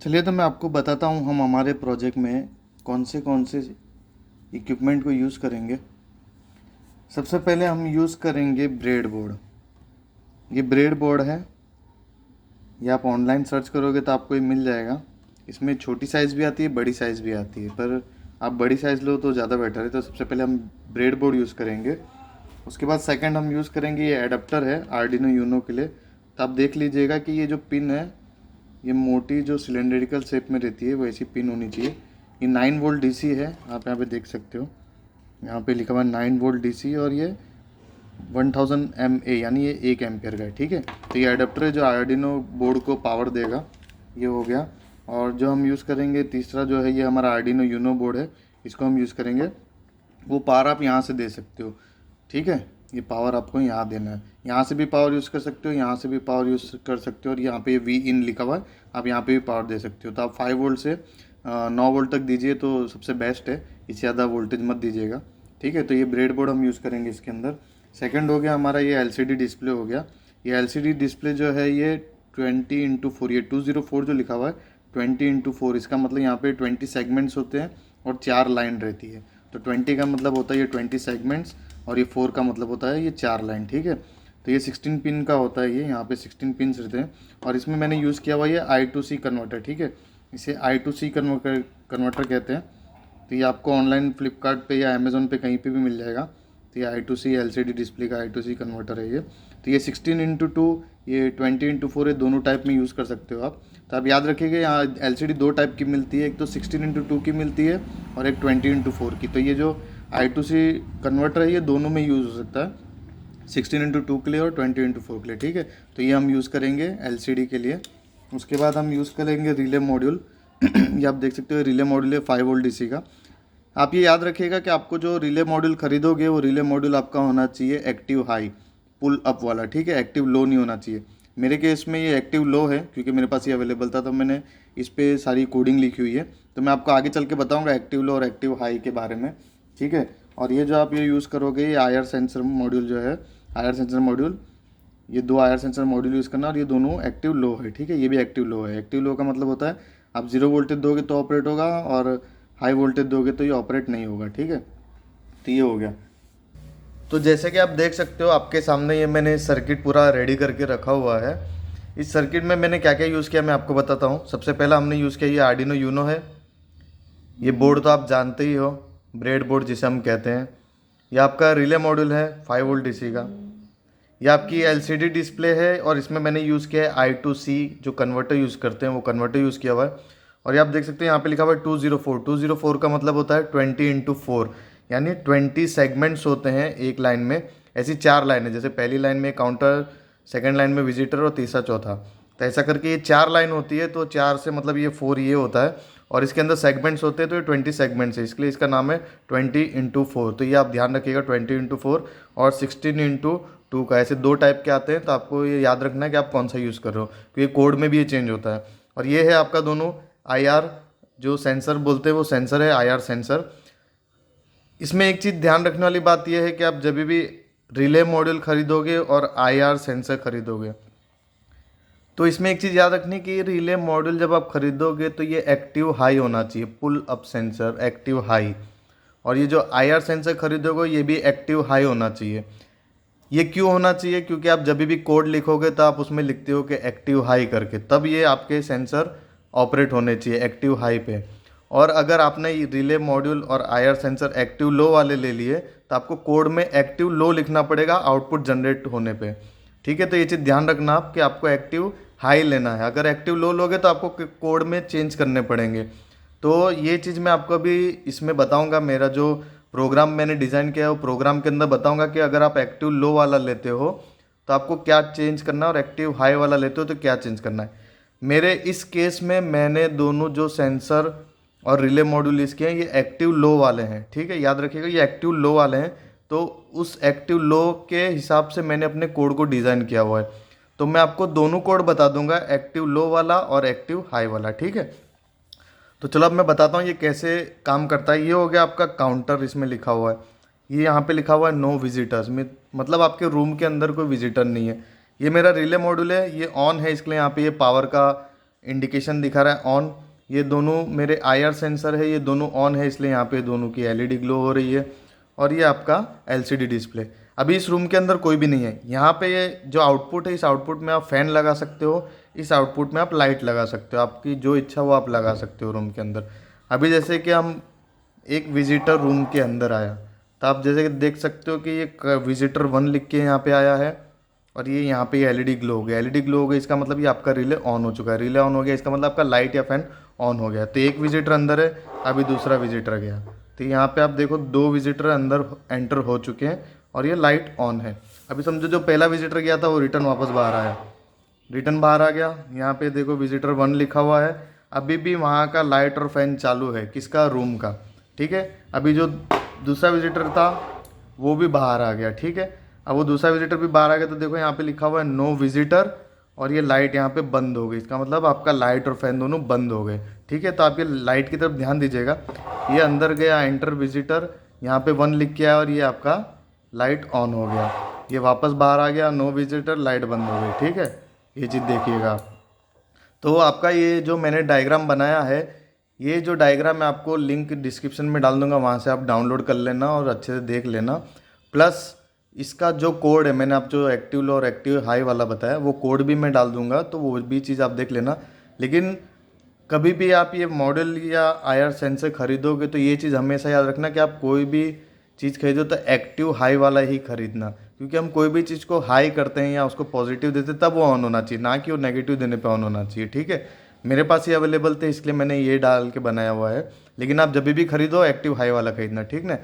चलिए तो मैं आपको बताता हूँ हम हमारे प्रोजेक्ट में कौन से इक्विपमेंट को यूज़ करेंगे। सबसे पहले हम यूज़ करेंगे ब्रेड बोर्ड। ये ब्रेड बोर्ड है, ये आप ऑनलाइन सर्च करोगे तो आपको ये मिल जाएगा। इसमें छोटी साइज़ भी आती है, बड़ी साइज़ भी आती है, पर आप बड़ी साइज़ लो तो ज़्यादा बेटर है। तो सबसे पहले हम ब्रेड बोर्ड यूज़ करेंगे। उसके बाद सेकंड हम यूज़ करेंगे, ये एडाप्टर है आर्डिनो यूनो के लिए। तो आप देख लीजिएगा कि ये जो पिन है, ये मोटी जो सिलेंड्रिकल शेप में रहती है वैसी पिन होनी चाहिए। ये 9 वोल्ट डीसी है, आप यहाँ पे देख सकते हो, यहाँ पे लिखा हुआ है 9 वोल्ट डीसी और ये 1000 mA यानी ये 1 एम्पियर का है। ठीक है, तो ये अडेप्टर है जो आर्डिनो बोर्ड को पावर देगा। ये हो गया। और जो हम यूज़ करेंगे तीसरा जो है, ये हमारा आर्डिनो यूनो बोर्ड है, इसको हम यूज़ करेंगे। वो पावर आप यहाँ से दे सकते हो। ठीक है, ये पावर आपको यहाँ देना है। यहाँ से भी पावर यूज़ कर सकते हो, यहाँ से भी पावर यूज़ कर सकते हो, और यहाँ पे वी इन लिखा हुआ है, आप यहाँ पे भी पावर दे सकते हो। तो आप 5 वोल्ट से 9 वोल्ट तक दीजिए तो सबसे बेस्ट है, इससे ज़्यादा वोल्टेज मत दीजिएगा। ठीक है, तो ये ब्रेड बोर्ड हम यूज़ करेंगे इसके अंदर। सेकंड हो गया हमारा ये एलसीडी डिस्प्ले हो गया। ये एलसीडी डिस्प्ले जो है ये 20x4, ये 204 जो लिखा हुआ है 20x4, इसका मतलब यहाँ पे 20 सेगमेंट्स होते हैं और 4 लाइन रहती है। तो 20 का मतलब होता है ये 20 सेगमेंट्स, और ये 4 का मतलब होता है ये 4 लाइन। ठीक है, तो ये 16 पिन का होता है, ये यहाँ पे 16 पिन्स रहते हैं। और इसमें मैंने यूज़ किया हुआ ये I2C कन्वर्टर। ठीक है, इसे I2C कन्वर्टर कहते हैं। तो ये आपको ऑनलाइन फ्लिपकार्ट पे या अमेज़ोन पे कहीं पे भी मिल जाएगा। तो ये I2C LCD डिस्प्ले का I2C कन्वर्टर है ये। तो ये 16x2, ये 20x4, ये दोनों टाइप में यूज़ कर सकते हो आप। तो आप याद रखिएगा यहाँ LCD दो टाइप की मिलती है, एक तो 16x2 की मिलती है और एक 20x4 की। तो ये जो I2C कन्वर्टर है ये दोनों में यूज़ हो सकता है, 16x2 के लिए और 20x4 के लिए। ठीक है, तो ये हम यूज़ करेंगे LCD के लिए। उसके बाद हम यूज़ करेंगे रिले मॉड्यूल। ये आप देख सकते हो रिले मॉड्यूल है 5 वोल्ट डीसी का। आप ये याद रखिएगा कि आपको जो रिले मॉड्यूल खरीदोगे वो रिले मॉड्यूल आपका होना चाहिए एक्टिव हाई पुल अप वाला। ठीक है, एक्टिव लो नहीं होना चाहिए। मेरे केस में ये एक्टिव लो है क्योंकि मेरे पास ये अवेलेबल था, तो मैंने इस पर सारी कोडिंग लिखी हुई है। तो मैं आपको आगे चल के बताऊँगा एक्टिव लो और एक्टिव हाई के बारे में। ठीक है, और ये जो आप ये यूज़ करोगे ये आईआर सेंसर मॉड्यूल जो है, आईआर सेंसर मॉड्यूल, ये दो आईआर सेंसर मॉड्यूल यूज़ करना, और ये दोनों एक्टिव लो है। ठीक है, ये भी एक्टिव लो है। एक्टिव लो का मतलब होता है आप 0 वोल्टेज दोगे तो ऑपरेट होगा, और हाई वोल्टेज दोगे तो ये ऑपरेट नहीं होगा। ठीक है, तो ये हो गया। तो जैसे कि आप देख सकते हो आपके सामने ये मैंने सर्किट पूरा रेडी करके रखा हुआ है। इस सर्किट में मैंने क्या क्या यूज़ किया मैं आपको बताता हूँ। सबसे पहला हमने यूज़ किया ये आर्डिनो यूनो है। ये बोर्ड तो आप जानते ही हो, ब्रेड बोर्ड जिसे हम कहते हैं। ये आपका रिले मॉड्यूल है 5 वोल्ट डीसी का। ये आपकी एलसीडी डिस्प्ले है, और इसमें मैंने यूज़ किया है I2C जो कन्वर्टर यूज़ करते हैं वो कन्वर्टर यूज़ किया हुआ है। और ये आप देख सकते हैं यहाँ पे लिखा हुआ है 204। 204 का मतलब होता है 20x4, यानी 20 सेगमेंट्स होते हैं एक लाइन में। ऐसी 4 लाइन है, जैसे पहली लाइन में काउंटर, सेकंड लाइन में विजिटर और तीसरा चौथा। तो ऐसा करके ये 4 लाइन होती है, तो 4 से मतलब ये 4 ये होता है, और इसके अंदर सेगमेंट्स होते हैं, तो ये 20 सेगमेंट्स है, इसलिए इसका नाम है 20x4। तो ये आप ध्यान रखिएगा 20x4 और 16x2 का, ऐसे दो टाइप के आते हैं। तो आपको ये याद रखना है कि आप कौन सा यूज़ कर रहे हो, क्योंकि कोड में भी ये चेंज होता है। और ये है आपका दोनों आईआर जो सेंसर बोलते हैं वो सेंसर है, आईआर सेंसर। इसमें एक चीज़ ध्यान रखने वाली बात यह है कि आप जब भी रिले मॉड्यूल खरीदोगे और आईआर सेंसर खरीदोगे तो इसमें एक चीज़ याद रखनी कि रिले मॉड्यूल जब आप खरीदोगे तो ये एक्टिव हाई होना चाहिए, pull up sensor active high. और ये जो आईआर सेंसर खरीदोगे ये भी एक्टिव हाई होना चाहिए। ये क्यों होना चाहिए? क्योंकि आप जब भी कोड लिखोगे तो आप उसमें लिखते हो कि एक्टिव हाई करके, तब ये आपके सेंसर ऑपरेट होने चाहिए एक्टिव हाई पे। और अगर आपने रिले मॉड्यूल और आईआर सेंसर एक्टिव लो वाले ले लिए तो आपको कोड में एक्टिव लो लिखना पड़ेगा आउटपुट जनरेट होने पे। ठीक है, तो ये चीज़ ध्यान रखना आप कि आपको एक्टिव हाई लेना है। अगर एक्टिव लो लोगे तो आपको कोड में चेंज करने पड़ेंगे। तो ये चीज़ मैं आपको अभी इसमें बताऊंगा, मेरा जो प्रोग्राम मैंने डिज़ाइन किया है वो प्रोग्राम के अंदर बताऊंगा कि अगर आप एक्टिव लो वाला लेते हो तो आपको क्या चेंज करना है, और एक्टिव हाई वाला लेते हो तो क्या चेंज करना है। मेरे इस केस में मैंने दोनों जो सेंसर और रिले मॉड्यूल इसके हैं ये एक्टिव लो वाले हैं। ठीक है, याद रखिएगा ये एक्टिव लो वाले हैं। तो उस एक्टिव लो के हिसाब से मैंने अपने कोड को डिज़ाइन किया हुआ है। तो मैं आपको दोनों कोड बता दूंगा, एक्टिव लो वाला और एक्टिव हाई वाला। ठीक है, तो चलो अब मैं बताता हूँ ये कैसे काम करता है। ये हो गया आपका काउंटर, इसमें लिखा हुआ है, ये यहाँ पे लिखा हुआ है नो विजिटर्स में, मतलब आपके रूम के अंदर कोई विजिटर नहीं है। ये मेरा रिले मॉड्यूल है, ये ऑन है, इसके लिए यहाँ पे ये पावर का इंडिकेशन दिखा रहा है ऑन। ये दोनों मेरे IR सेंसर है, ये दोनों ऑन है, इसलिए यहाँ पे दोनों की LED ग्लो हो रही है। और ये आपका LCD डिस्प्ले। अभी इस रूम के अंदर कोई भी नहीं है। यहाँ पे ये जो आउटपुट है, इस आउटपुट में आप फ़ैन लगा सकते हो, इस आउटपुट में आप लाइट लगा सकते हो, आपकी जो इच्छा वो आप लगा सकते हो रूम के अंदर। अभी जैसे कि हम एक विजिटर रूम के अंदर आया, तो आप जैसे कि देख सकते हो कि ये विजिटर 1 लिख के यहाँ पे आया है, और ये यहाँ पे LED ग्लो हो गया। LED ग्लो हो गया, इसका मतलब ये आपका रिले ऑन हो चुका है। रिले ऑन हो गया, इसका मतलब आपका लाइट या फैन ऑन हो गया। तो एक विजिटर अंदर है, अभी दूसरा विजिटर गया, तो यहाँ पे आप देखो 2 विजिटर अंदर एंटर हो चुके हैं और ये लाइट ऑन है। अभी समझो जो पहला विजिटर गया था वो रिटर्न वापस बाहर आया, रिटर्न बाहर आ गया। यहाँ पे देखो विजिटर 1 लिखा हुआ है, अभी भी वहाँ का लाइट और फैन चालू है, किसका, रूम का। ठीक है, अभी जो दूसरा विजिटर था वो भी बाहर आ गया। ठीक है, अब वो दूसरा विजिटर भी बाहर आ गया, तो देखो यहाँ पे लिखा हुआ है नो विजिटर, और ये लाइट यहाँ पे बंद हो गई। इसका मतलब आपका लाइट और फैन दोनों बंद हो गए। ठीक है, तो आप ये लाइट की तरफ ध्यान दीजिएगा। ये अंदर गया, एंटर विजिटर, यहाँ पे 1 लिख के आया और ये आपका लाइट ऑन हो गया। ये वापस बाहर आ गया, नो विजिटर, लाइट बंद हो गई। ठीक है, ये चीज़ देखिएगा आप। तो आपका ये जो मैंने डायग्राम बनाया है, ये जो डायग्राम मैं आपको लिंक डिस्क्रिप्शन में डाल दूंगा, वहाँ से आप डाउनलोड कर लेना और अच्छे से देख लेना। प्लस इसका जो कोड है, मैंने आप जो एक्टिव लो और एक्टिव हाई वाला बताया, वो कोड भी मैं डाल दूंगा, तो वो भी चीज़ आप देख लेना। लेकिन कभी भी आप ये मॉडल या IR सेंसर खरीदोगे तो ये चीज़ हमेशा याद रखना कि आप कोई भी चीज़ खरीदो तो एक्टिव हाई वाला ही खरीदना, क्योंकि हम कोई भी चीज़ को हाई करते हैं या उसको पॉजिटिव देते हैं तब वो ऑन होना चाहिए, ना कि वो नेगेटिव देने पे ऑन होना चाहिए। ठीक है, मेरे पास ये अवेलेबल थे इसलिए मैंने ये डाल के बनाया हुआ है। लेकिन आप जब भी खरीदो एक्टिव हाई वाला खरीदना, ठीक ना।